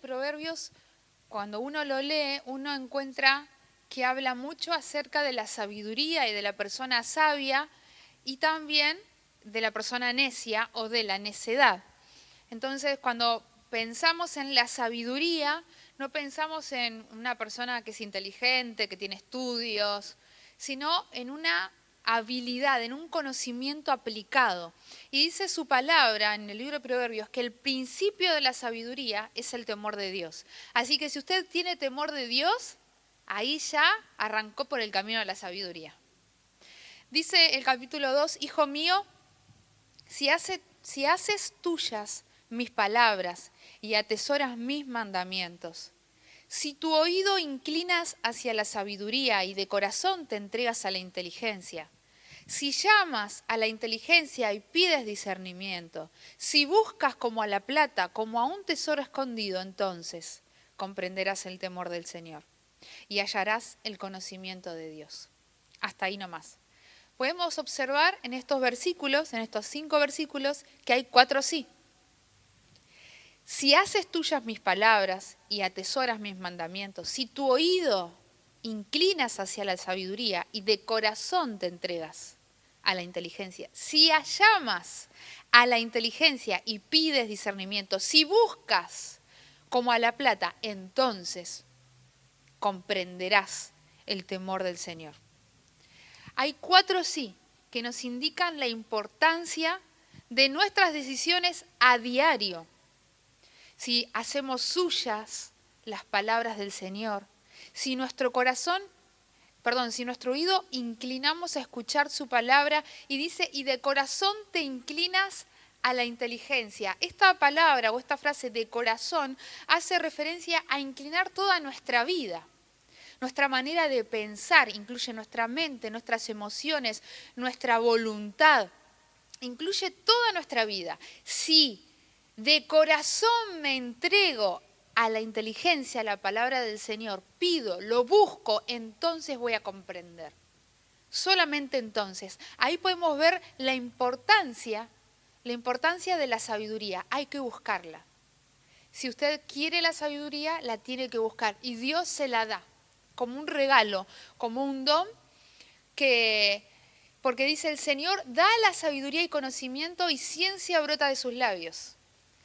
Proverbios, cuando uno lo lee, uno encuentra que habla mucho acerca de la sabiduría y de la persona sabia y también de la persona necia o de la necedad. Entonces, cuando pensamos en la sabiduría, no pensamos en una persona que es inteligente, que tiene estudios, sino en una habilidad, en un conocimiento aplicado. Y dice su palabra en el libro de Proverbios que el principio de la sabiduría es el temor de Dios. Así que si usted tiene temor de Dios, ahí ya arrancó por el camino de la sabiduría. Dice el capítulo 2, hijo mío, si haces tuyas mis palabras y atesoras mis mandamientos, si tu oído inclinas hacia la sabiduría y de corazón te entregas a la inteligencia, si llamas a la inteligencia y pides discernimiento, si buscas como a la plata, como a un tesoro escondido, entonces comprenderás el temor del Señor y hallarás el conocimiento de Dios. Hasta ahí nomás. Podemos observar en estos versículos, en estos 5 versículos, que hay 4 sí. Si haces tuyas mis palabras y atesoras mis mandamientos, si tu oído inclinas hacia la sabiduría y de corazón te entregas a la inteligencia, si llamas a la inteligencia y pides discernimiento, si buscas como a la plata, entonces comprenderás el temor del Señor. Hay 4 sí que nos indican la importancia de nuestras decisiones a diario. Si hacemos suyas las palabras del Señor, si nuestro oído inclinamos a escuchar su palabra y dice, y de corazón te inclinas a la inteligencia. Esta palabra o esta frase de corazón hace referencia a inclinar toda nuestra vida. Nuestra manera de pensar incluye nuestra mente, nuestras emociones, nuestra voluntad, incluye toda nuestra vida. Si de corazón me entrego a la inteligencia, a la palabra del Señor, pido, lo busco, entonces voy a comprender. Solamente entonces. Ahí podemos ver la importancia de la sabiduría. Hay que buscarla. Si usted quiere la sabiduría, la tiene que buscar y Dios se la da como un regalo, como un don, porque dice el Señor, da la sabiduría y conocimiento y ciencia brota de sus labios.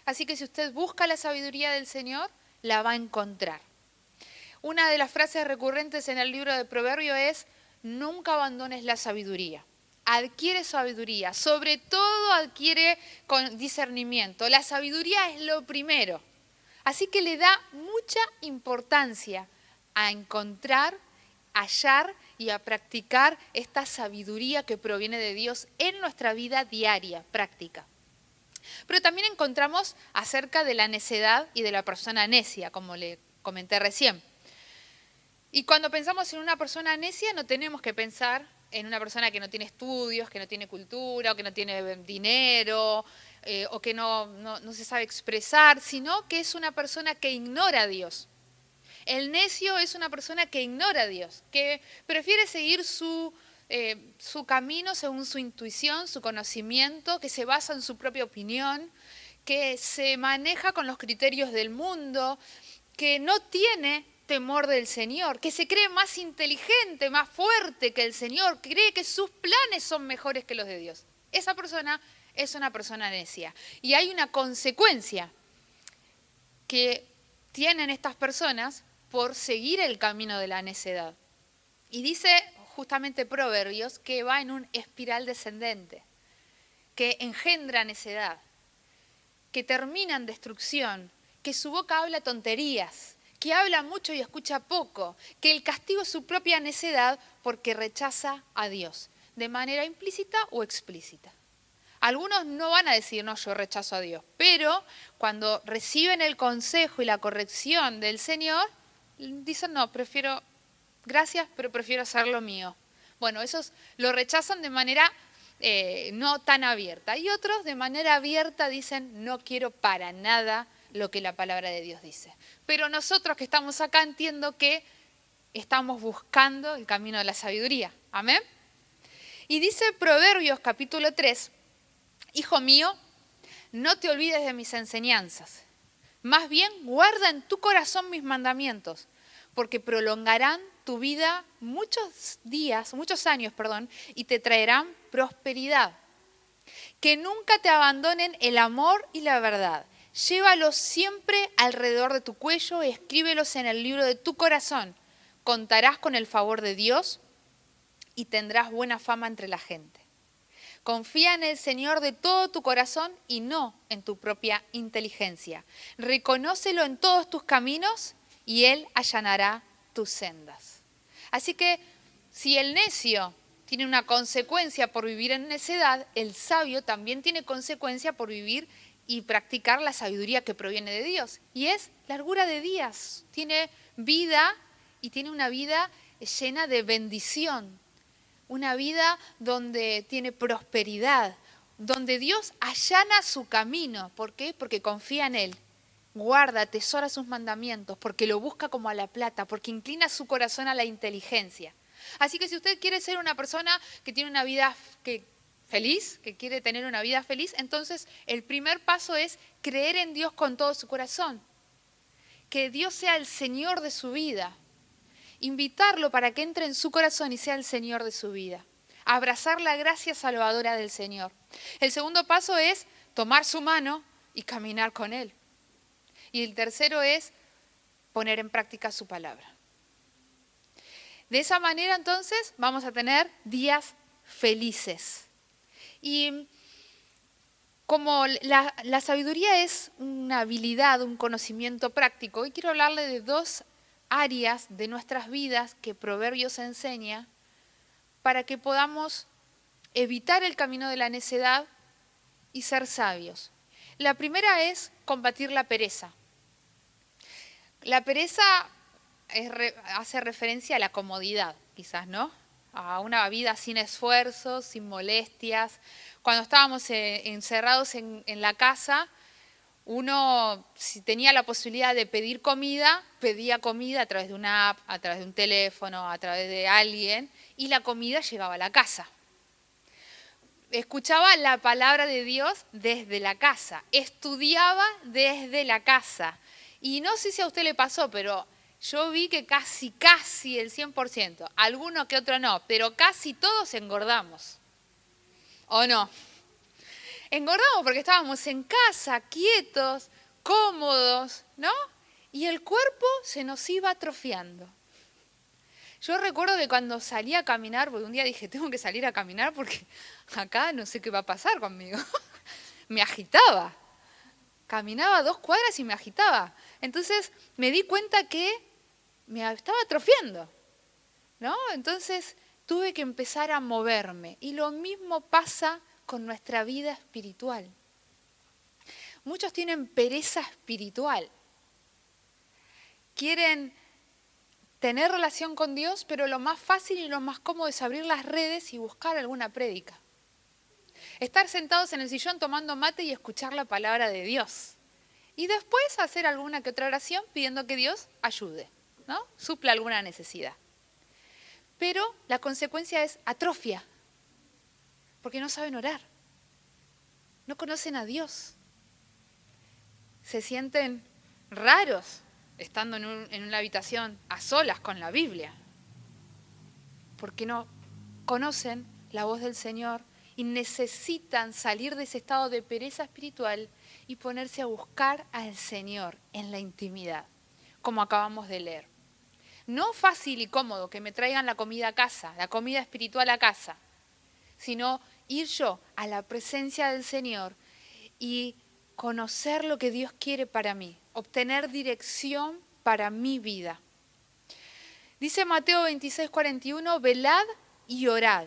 Así que si usted busca la sabiduría del Señor, la va a encontrar. Una de las frases recurrentes en el libro de Proverbios es, nunca abandones la sabiduría. Adquiere sabiduría, sobre todo adquiere con discernimiento. La sabiduría es lo primero. Así que le da mucha importancia a encontrar, hallar y a practicar esta sabiduría que proviene de Dios en nuestra vida diaria, práctica. Pero también encontramos acerca de la necedad y de la persona necia, como le comenté recién. Y cuando pensamos en una persona necia, no tenemos que pensar en una persona que no tiene estudios, que no tiene cultura, o que no tiene dinero, o que no se sabe expresar, sino que es una persona que ignora a Dios. El necio es una persona que ignora a Dios, que prefiere seguir su camino según su intuición, su conocimiento, que se basa en su propia opinión, que se maneja con los criterios del mundo, que no tiene temor del Señor, que se cree más inteligente, más fuerte que el Señor, cree que sus planes son mejores que los de Dios. Esa persona es una persona necia. Y hay una consecuencia que tienen estas personas por seguir el camino de la necedad. Y dice justamente Proverbios que va en un espiral descendente, que engendra necedad, que termina en destrucción, que su boca habla tonterías, que habla mucho y escucha poco, que el castigo es su propia necedad porque rechaza a Dios, de manera implícita o explícita. Algunos no van a decir, no, yo rechazo a Dios, pero cuando reciben el consejo y la corrección del Señor, dicen, no, gracias, pero prefiero hacer lo mío. Bueno, esos lo rechazan de manera no tan abierta. Y otros de manera abierta dicen, no quiero para nada lo que la palabra de Dios dice. Pero nosotros que estamos acá entiendo que estamos buscando el camino de la sabiduría. ¿Amén? Y dice Proverbios capítulo 3, hijo mío, no te olvides de mis enseñanzas, Más bien, guarda en tu corazón mis mandamientos, porque prolongarán tu vida muchos días, muchos años, y te traerán prosperidad. Que nunca te abandonen el amor y la verdad. Llévalos siempre alrededor de tu cuello y escríbelos en el libro de tu corazón. Contarás con el favor de Dios y tendrás buena fama entre la gente. Confía en el Señor de todo tu corazón y no en tu propia inteligencia. Reconócelo en todos tus caminos y Él allanará tus sendas. Así que si el necio tiene una consecuencia por vivir en necedad, el sabio también tiene consecuencia por vivir y practicar la sabiduría que proviene de Dios. Y es largura de días, tiene vida y tiene una vida llena de bendición. Una vida donde tiene prosperidad, donde Dios allana su camino. ¿Por qué? Porque confía en Él. Guarda, atesora sus mandamientos, porque lo busca como a la plata, porque inclina su corazón a la inteligencia. Así que si usted quiere ser una persona que tiene una vida feliz, que quiere tener una vida feliz, entonces el primer paso es creer en Dios con todo su corazón. Que Dios sea el Señor de su vida. Invitarlo para que entre en su corazón y sea el Señor de su vida. Abrazar la gracia salvadora del Señor. El segundo paso es tomar su mano y caminar con Él. Y el tercero es poner en práctica su palabra. De esa manera entonces vamos a tener días felices. Y como la sabiduría es una habilidad, un conocimiento práctico, hoy quiero hablarle de dos áreas de nuestras vidas que Proverbios enseña para que podamos evitar el camino de la necedad y ser sabios. La primera es combatir la pereza. La pereza hace referencia a la comodidad, quizás, ¿no? A una vida sin esfuerzos, sin molestias. Cuando estábamos encerrados en la casa, uno, si tenía la posibilidad de pedir comida, pedía comida a través de una app, a través de un teléfono, a través de alguien, y la comida llegaba a la casa. Escuchaba la palabra de Dios desde la casa, estudiaba desde la casa. Y no sé si a usted le pasó, pero yo vi que casi el 100%, alguno que otro no, pero casi todos engordamos. ¿O no? Engordamos porque estábamos en casa, quietos, cómodos, ¿no? Y el cuerpo se nos iba atrofiando. Yo recuerdo que cuando salí a caminar, porque un día dije, tengo que salir a caminar porque acá no sé qué va a pasar conmigo. Me agitaba. Caminaba 2 cuadras y me agitaba. Entonces me di cuenta que me estaba atrofiando, ¿no? Entonces tuve que empezar a moverme. Y lo mismo pasa con nuestra vida espiritual. Muchos tienen pereza espiritual. Quieren tener relación con Dios, pero lo más fácil y lo más cómodo es abrir las redes y buscar alguna prédica. Estar sentados en el sillón tomando mate y escuchar la palabra de Dios. Y después hacer alguna que otra oración pidiendo que Dios ayude, ¿no? Supla alguna necesidad. Pero la consecuencia es atrofia, porque no saben orar. No conocen a Dios. Se sienten raros estando en una habitación a solas con la Biblia, porque no conocen la voz del Señor y necesitan salir de ese estado de pereza espiritual y ponerse a buscar al Señor en la intimidad, como acabamos de leer. No fácil y cómodo que me traigan la comida a casa, la comida espiritual a casa, sino ir yo a la presencia del Señor y conocer lo que Dios quiere para mí, obtener dirección para mi vida. Dice Mateo 26:41, velad y orad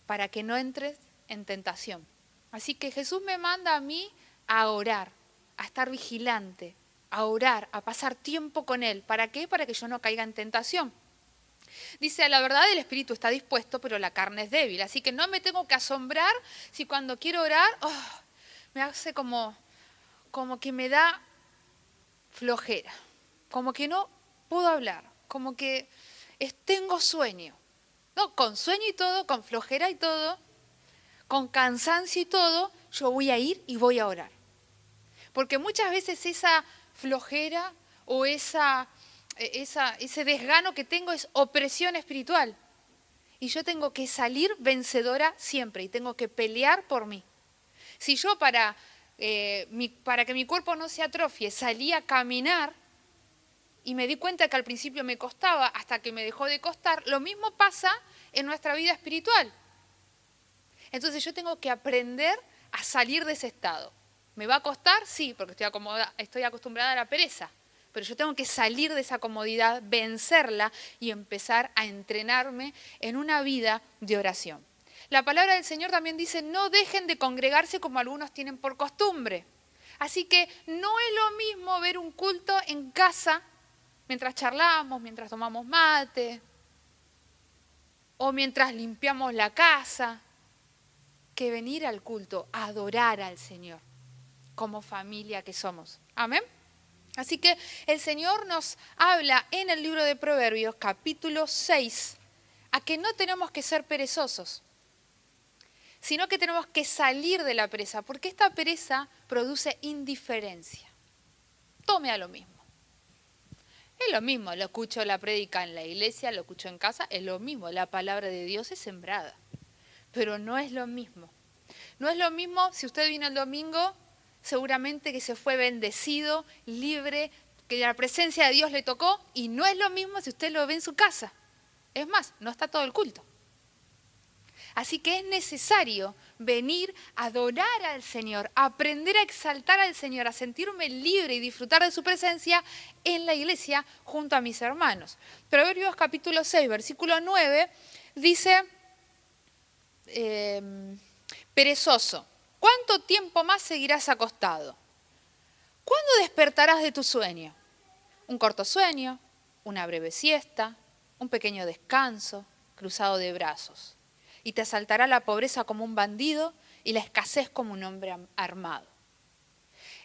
para que no entres en tentación. Así que Jesús me manda a mí a orar, a estar vigilante, a orar, a pasar tiempo con Él. ¿Para qué? Para que yo no caiga en tentación. Dice, a la verdad el espíritu está dispuesto, pero la carne es débil. Así que no me tengo que asombrar si cuando quiero orar, me hace como que me da flojera, como que no puedo hablar, como que tengo sueño. No, con sueño y todo, con flojera y todo, con cansancio y todo, yo voy a ir y voy a orar. Porque muchas veces esa flojera o ese desgano que tengo es opresión espiritual. Y yo tengo que salir vencedora siempre y tengo que pelear por mí. Si yo para que mi cuerpo no se atrofie salía a caminar y me di cuenta que al principio me costaba hasta que me dejó de costar, lo mismo pasa en nuestra vida espiritual. Entonces yo tengo que aprender a salir de ese estado. ¿Me va a costar? Sí, porque estoy acostumbrada a la pereza. Pero yo tengo que salir de esa comodidad, vencerla y empezar a entrenarme en una vida de oración. La palabra del Señor también dice, no dejen de congregarse como algunos tienen por costumbre. Así que no es lo mismo ver un culto en casa mientras charlamos, mientras tomamos mate o mientras limpiamos la casa, que venir al culto, a adorar al Señor como familia que somos. Amén. Así que el Señor nos habla en el libro de Proverbios, capítulo 6, a que no tenemos que ser perezosos, sino que tenemos que salir de la pereza, porque esta pereza produce indiferencia. Tome a lo mismo. Es lo mismo, lo escucho la prédica en la iglesia, lo escucho en casa, es lo mismo, la palabra de Dios es sembrada, pero no es lo mismo. No es lo mismo si usted vino el domingo, seguramente que se fue bendecido, libre, que la presencia de Dios le tocó, y no es lo mismo si usted lo ve en su casa. Es más, no está todo el culto. Así que es necesario venir a adorar al Señor, a aprender a exaltar al Señor, a sentirme libre y disfrutar de su presencia en la iglesia junto a mis hermanos. Proverbios capítulo 6, versículo 9, dice, perezoso, ¿cuánto tiempo más seguirás acostado? ¿Cuándo despertarás de tu sueño? Un corto sueño, una breve siesta, un pequeño descanso, cruzado de brazos. Y te asaltará la pobreza como un bandido y la escasez como un hombre armado.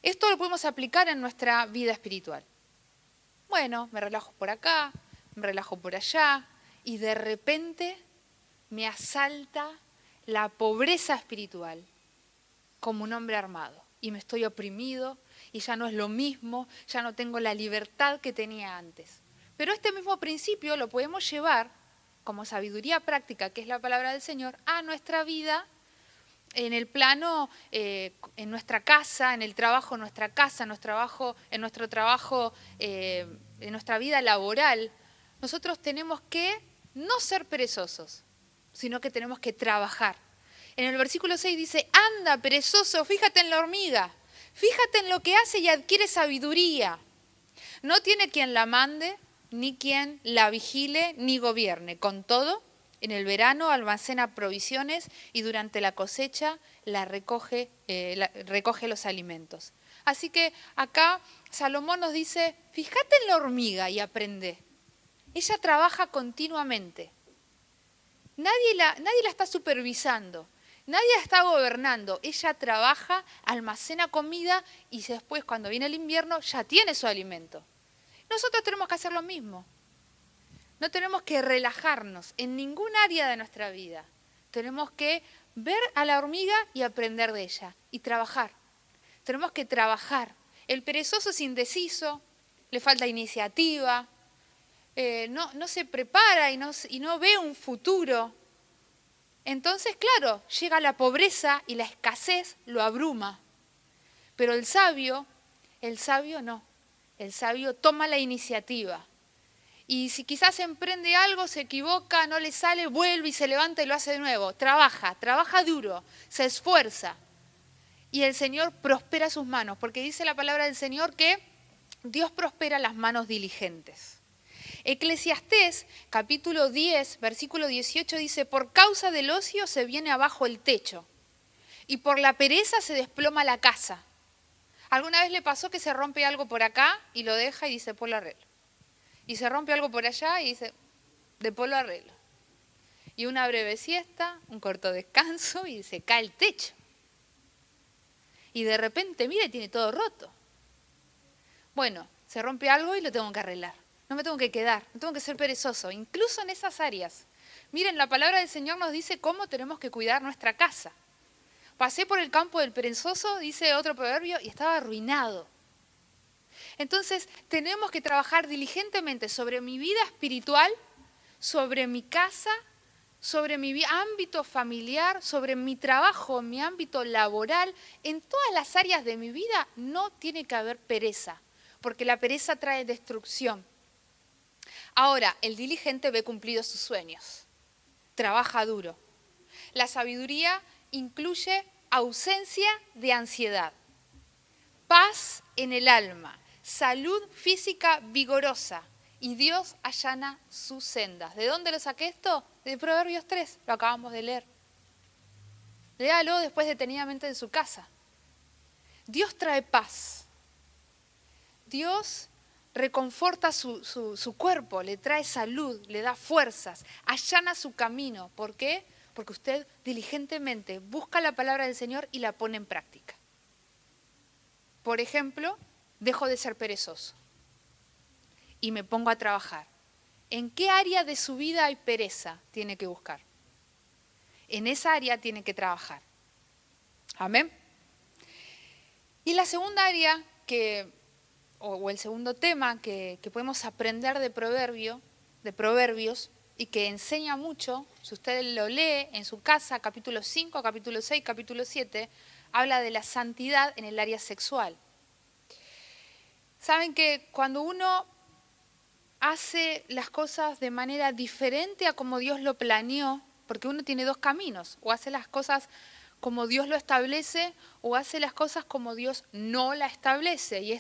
Esto lo podemos aplicar en nuestra vida espiritual. Bueno, me relajo por acá, me relajo por allá, y de repente me asalta la pobreza espiritual como un hombre armado. Y me estoy oprimido, y ya no es lo mismo, ya no tengo la libertad que tenía antes. Pero este mismo principio lo podemos llevar como sabiduría práctica, que es la palabra del Señor, a nuestra vida en el plano, en nuestra casa, en el trabajo en nuestra casa, en nuestro trabajo, en nuestra vida laboral. Nosotros tenemos que no ser perezosos, sino que tenemos que trabajar. En el versículo 6 dice, anda perezoso, fíjate en la hormiga, fíjate en lo que hace y adquiere sabiduría. No tiene quien la mande, ni quien la vigile, ni gobierne. Con todo, en el verano almacena provisiones y durante la cosecha recoge los alimentos. Así que acá Salomón nos dice, fíjate en la hormiga y aprende. Ella trabaja continuamente. Nadie la está supervisando, nadie la está gobernando. Ella trabaja, almacena comida y después cuando viene el invierno ya tiene su alimento. Nosotros tenemos que hacer lo mismo. No tenemos que relajarnos en ningún área de nuestra vida. Tenemos que ver a la hormiga y aprender de ella y trabajar. Tenemos que trabajar. El perezoso es indeciso, le falta iniciativa, no se prepara y no ve un futuro. Entonces, claro, llega la pobreza y la escasez lo abruma. Pero el sabio no. El sabio toma la iniciativa. Y si quizás emprende algo, se equivoca, no le sale, vuelve y se levanta y lo hace de nuevo. Trabaja duro, se esfuerza. Y el Señor prospera sus manos, porque dice la palabra del Señor que Dios prospera las manos diligentes. Eclesiastés, capítulo 10, versículo 18 dice, por causa del ocio se viene abajo el techo, y por la pereza se desploma la casa. ¿Alguna vez le pasó que se rompe algo por acá y lo deja y dice, pues lo arreglo? Y se rompe algo por allá y dice, después lo arreglo. Y una breve siesta, un corto descanso y se cae el techo. Y de repente, mire, tiene todo roto. Bueno, se rompe algo y lo tengo que arreglar. No me tengo que quedar, no tengo que ser perezoso, incluso en esas áreas. Miren, la palabra del Señor nos dice cómo tenemos que cuidar nuestra casa. Pasé por el campo del perezoso, dice otro proverbio, y estaba arruinado. Entonces tenemos que trabajar diligentemente sobre mi vida espiritual, sobre mi casa, sobre mi ámbito familiar, sobre mi trabajo, mi ámbito laboral. En todas las áreas de mi vida no tiene que haber pereza, porque la pereza trae destrucción. Ahora, el diligente ve cumplidos sus sueños, trabaja duro. La sabiduría incluye ausencia de ansiedad, paz en el alma, salud física vigorosa, y Dios allana sus sendas. ¿De dónde lo saqué esto? De Proverbios 3, lo acabamos de leer. Léalo después detenidamente en su casa. Dios trae paz. Dios reconforta su cuerpo, le trae salud, le da fuerzas, allana su camino. ¿Por qué? Porque usted diligentemente busca la palabra del Señor y la pone en práctica. Por ejemplo, dejo de ser perezoso y me pongo a trabajar. ¿En qué área de su vida hay pereza? Tiene que buscar. En esa área tiene que trabajar. Amén. Y la segunda área o el segundo tema que podemos aprender de Proverbios, y que enseña mucho, si usted lo lee en su casa, capítulo 5, capítulo 6, capítulo 7, habla de la santidad en el área sexual. Saben que cuando uno hace las cosas de manera diferente a como Dios lo planeó, porque uno tiene dos caminos, o hace las cosas como Dios lo establece, o hace las cosas como Dios no la establece, y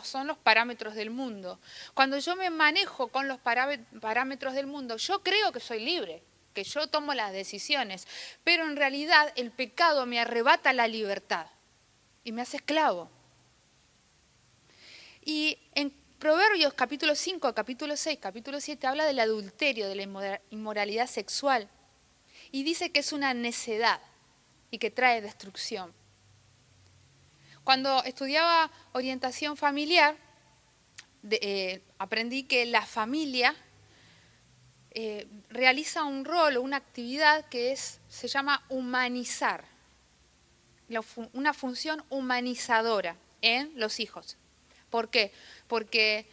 son los parámetros del mundo. Cuando yo me manejo con los parámetros del mundo, yo creo que soy libre, que yo tomo las decisiones, pero en realidad el pecado me arrebata la libertad y me hace esclavo. Y en Proverbios capítulo 5, capítulo 6, capítulo 7 habla del adulterio, de la inmoralidad sexual, y dice que es una necedad y que trae destrucción. Cuando estudiaba orientación familiar, aprendí que la familia realiza un rol o una actividad que se llama humanizar, una función humanizadora en los hijos. ¿Por qué? Porque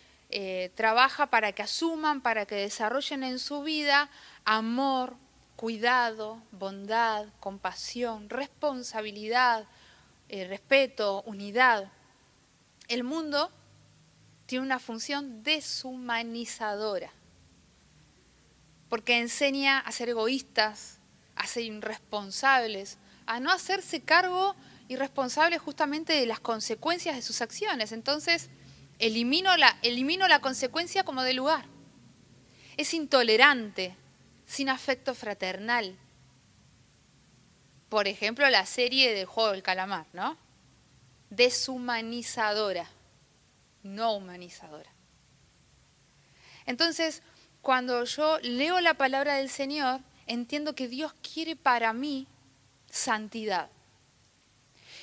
trabaja para que asuman, para que desarrollen en su vida amor, cuidado, bondad, compasión, responsabilidad, respeto, unidad. El mundo tiene una función deshumanizadora, porque enseña a ser egoístas, a ser irresponsables, a no hacerse cargo y responsables justamente de las consecuencias de sus acciones. Entonces, elimino la consecuencia como de lugar. Es intolerante, sin afecto fraternal. Por ejemplo, la serie del juego del calamar, ¿no? Deshumanizadora, no humanizadora. Entonces, cuando yo leo la palabra del Señor, entiendo que Dios quiere para mí santidad.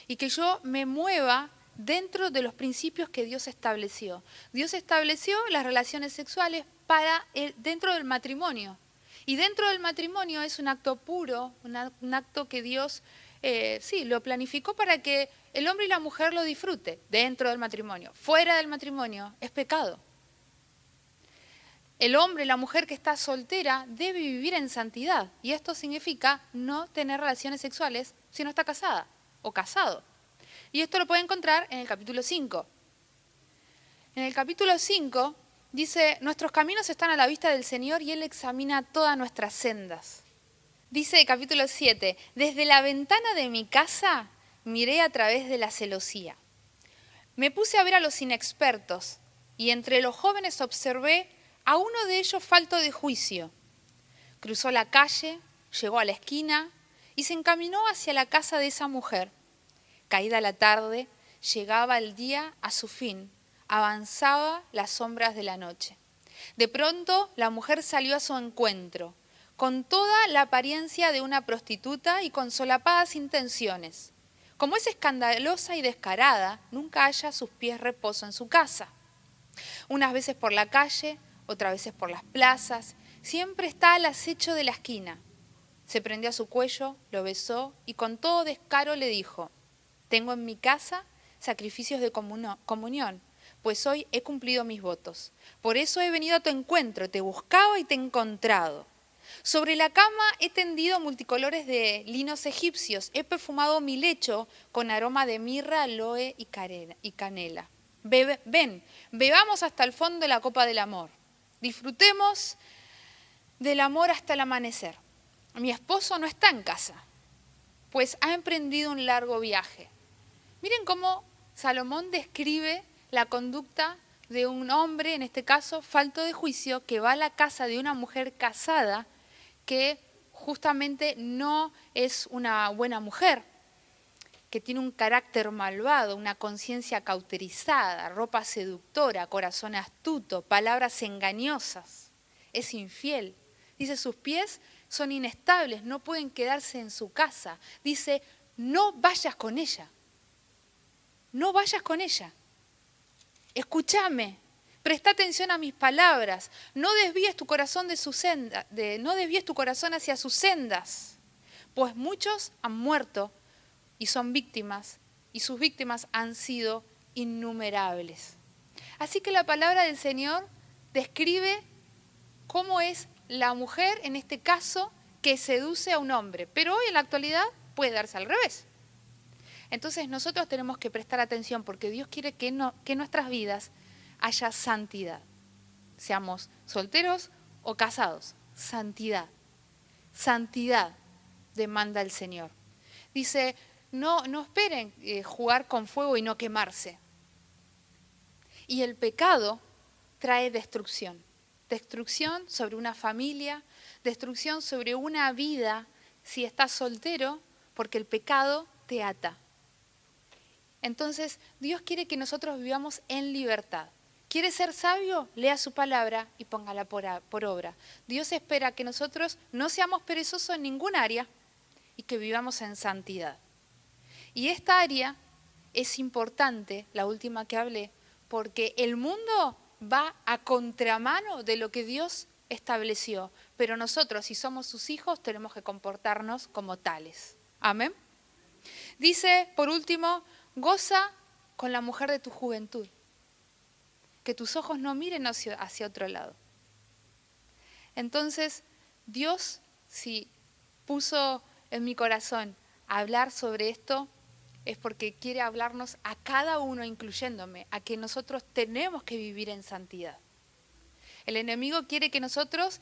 Y que yo me mueva dentro de los principios que Dios estableció. Dios estableció las relaciones sexuales dentro del matrimonio. Y dentro del matrimonio es un acto puro, un acto que Dios lo planificó para que el hombre y la mujer lo disfruten dentro del matrimonio. Fuera del matrimonio es pecado. El hombre y la mujer que está soltera debe vivir en santidad. Y esto significa no tener relaciones sexuales si no está casada o casado. Y esto lo puede encontrar en el capítulo 5. En el capítulo 5 dice, nuestros caminos están a la vista del Señor y Él examina todas nuestras sendas. Dice el capítulo 7, desde la ventana de mi casa miré a través de la celosía. Me puse a ver a los inexpertos y entre los jóvenes observé a uno de ellos falto de juicio. Cruzó la calle, llegó a la esquina y se encaminó hacia la casa de esa mujer. Caída la tarde, llegaba el día a su fin, avanzaba las sombras de la noche. De pronto, la mujer salió a su encuentro, con toda la apariencia de una prostituta y con solapadas intenciones. Como es escandalosa y descarada, nunca halla a sus pies reposo en su casa. Unas veces por la calle, otras veces por las plazas, siempre está al acecho de la esquina. Se prendió a su cuello, lo besó y con todo descaro le dijo: tengo en mi casa sacrificios de comunión, pues hoy he cumplido mis votos. Por eso he venido a tu encuentro, te buscaba y te he encontrado. Sobre la cama he tendido multicolores de linos egipcios, he perfumado mi lecho con aroma de mirra, aloe y canela. Ven, bebamos hasta el fondo de la copa del amor. Disfrutemos del amor hasta el amanecer. Mi esposo no está en casa, pues ha emprendido un largo viaje. Miren cómo Salomón describe la conducta de un hombre, en este caso, falto de juicio, que va a la casa de una mujer casada que justamente no es una buena mujer, que tiene un carácter malvado, una conciencia cauterizada, ropa seductora, corazón astuto, palabras engañosas, es infiel. Dice, sus pies son inestables, no pueden quedarse en su casa. Dice, no vayas con ella. No vayas con ella. Escúchame, presta atención a mis palabras. No desvíes tu corazón de su senda, no desvíes tu corazón hacia sus sendas, pues muchos han muerto y son víctimas, y sus víctimas han sido innumerables. Así que la palabra del Señor describe cómo es la mujer, en este caso, que seduce a un hombre. Pero hoy en la actualidad puede darse al revés. Entonces nosotros tenemos que prestar atención porque Dios quiere que en nuestras vidas haya santidad. Seamos solteros o casados. Santidad. Santidad demanda el Señor. Dice, no esperen jugar con fuego y no quemarse. Y el pecado trae destrucción. Destrucción sobre una familia, destrucción sobre una vida si estás soltero, porque el pecado te ata. Entonces, Dios quiere que nosotros vivamos en libertad. ¿Quiere ser sabio? Lea su palabra y póngala por obra. Dios espera que nosotros no seamos perezosos en ningún área y que vivamos en santidad. Y esta área es importante, la última que hablé, porque el mundo va a contramano de lo que Dios estableció. Pero nosotros, si somos sus hijos, tenemos que comportarnos como tales. Amén. Dice, por último, goza con la mujer de tu juventud. Que tus ojos no miren hacia otro lado. Entonces, Dios, si puso en mi corazón hablar sobre esto, es porque quiere hablarnos a cada uno, incluyéndome, a que nosotros tenemos que vivir en santidad. El enemigo quiere que nosotros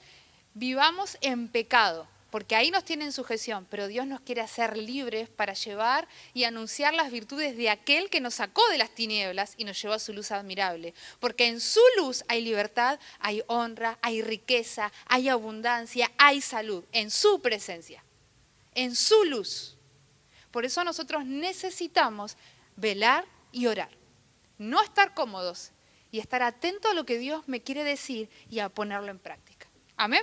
vivamos en pecado, porque ahí nos tiene en sujeción, pero Dios nos quiere hacer libres para llevar y anunciar las virtudes de aquel que nos sacó de las tinieblas y nos llevó a su luz admirable. Porque en su luz hay libertad, hay honra, hay riqueza, hay abundancia, hay salud, en su presencia, en su luz. Por eso nosotros necesitamos velar y orar, no estar cómodos y estar atentos a lo que Dios me quiere decir y a ponerlo en práctica. Amén.